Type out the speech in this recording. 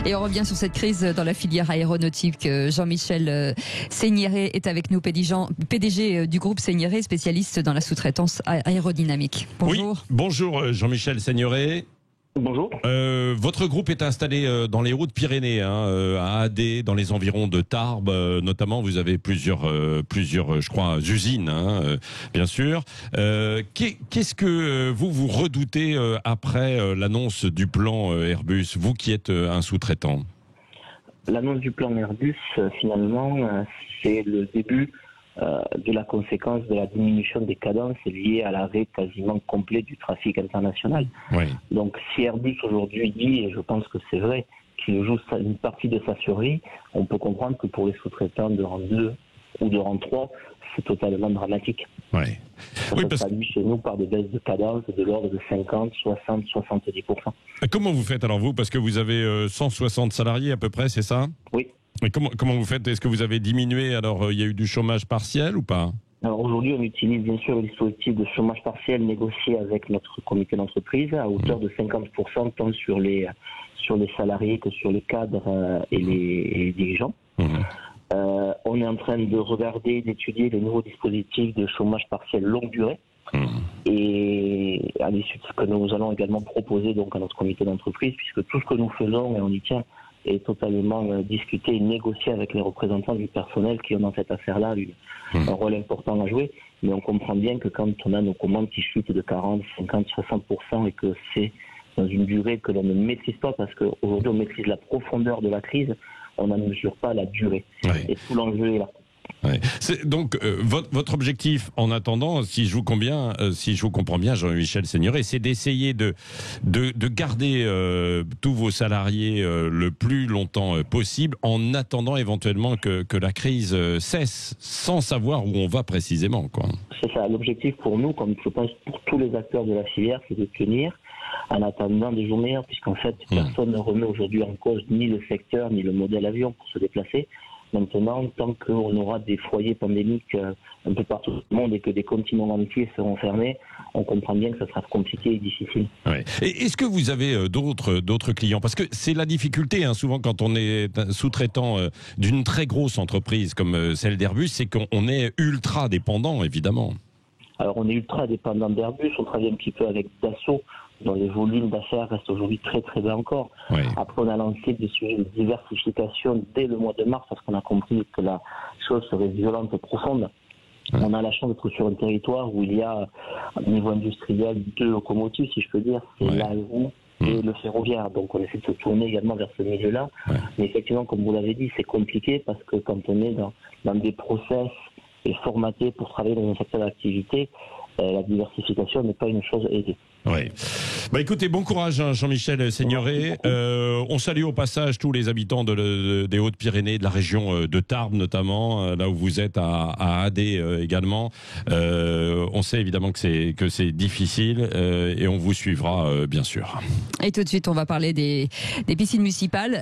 Et on revient sur cette crise dans la filière aéronautique. Jean-Michel Seignéré est avec nous, PDG du groupe Seignéré, spécialiste dans la sous-traitance aérodynamique. Bonjour. Oui, bonjour Jean-Michel Seignéré. Bonjour. Votre groupe est installé dans les Hautes-Pyrénées, à Adé, dans les environs de Tarbes, notamment. Vous avez plusieurs, je crois, usines, bien sûr. Qu'est-ce que vous redoutez après l'annonce du plan Airbus, vous qui êtes un sous-traitant? L'annonce du plan Airbus, finalement, c'est le début de la conséquence de la diminution des cadences liées à l'arrêt quasiment complet du trafic international. Oui. Donc si Airbus aujourd'hui dit, et je pense que c'est vrai, qu'il joue une partie de sa survie, on peut comprendre que pour les sous-traitants de rang 2 ou de rang 3, c'est totalement dramatique. Oui. Ça se traduit chez nous par des baisses de cadence de l'ordre de 50, 60, 70%. Comment vous faites alors vous? Parce que vous avez 160 salariés à peu près, c'est ça? Oui. Mais comment vous faites? Est-ce que vous avez diminué? Alors, il y a eu du chômage partiel ou pas? Alors aujourd'hui, on utilise bien sûr le dispositif de chômage partiel négocié avec notre comité d'entreprise à hauteur de 50%, tant sur les salariés que sur les cadres et les dirigeants. On est en train de regarder, d'étudier les nouveaux dispositifs de chômage partiel longue durée. Et à l'issue de ce que nous allons également proposer donc à notre comité d'entreprise, puisque tout ce que nous faisons, et on y tient, est totalement discuté et négocié avec les représentants du personnel qui ont dans cette affaire-là un rôle important à jouer. Mais on comprend bien que quand on a nos commandes qui chutent de 40, 50, 60% et que c'est dans une durée que l'on ne maîtrise pas, parce qu'aujourd'hui on maîtrise la profondeur de la crise, on n'en mesure pas la durée. Ouais. Et tout l'enjeu est là. Ouais. Donc votre objectif en attendant, si je vous comprends bien, Jean-Michel Seignéré, c'est d'essayer de garder tous vos salariés le plus longtemps possible, en attendant éventuellement que la crise cesse, sans savoir où on va précisément, quoi. C'est ça. L'objectif pour nous, comme je pense pour tous les acteurs de la filière, c'est de tenir en attendant des jours meilleurs, puisqu'en fait personne ne remet aujourd'hui en cause ni le secteur ni le modèle avion pour se déplacer. Maintenant, tant qu'on aura des foyers pandémiques un peu partout dans le monde et que des continents entiers seront fermés, on comprend bien que ça sera compliqué et difficile. Ouais. Et est-ce que vous avez d'autres clients? Parce que c'est la difficulté, souvent quand on est sous-traitant d'une très grosse entreprise comme celle d'Airbus, c'est qu'on est ultra dépendant, évidemment. Alors on est ultra dépendant d'Airbus, on travaille un petit peu avec Dassault, dont les volumes d'affaires restent aujourd'hui très très bas encore. Oui. Après, on a lancé des sujets de diversification dès le mois de mars, parce qu'on a compris que la chose serait violente et profonde. Oui. On a la chance d'être sur un territoire où il y a, au niveau industriel, 2 locomotives, si je peux dire, c'est l'aéro et le ferroviaire. Donc on essaie de se tourner également vers ce milieu-là. Oui. Mais effectivement, comme vous l'avez dit, c'est compliqué, parce que quand on est dans des process et formaté pour travailler dans un secteur d'activité, la diversification n'est pas une chose aisée. Oui. Écoutez, bon courage Jean-Michel Seignéré. On salue au passage tous les habitants des Hautes-Pyrénées, de la région de Tarbes notamment, là où vous êtes à Adé également. On sait évidemment que c'est difficile et on vous suivra bien sûr. Et tout de suite, on va parler des piscines municipales.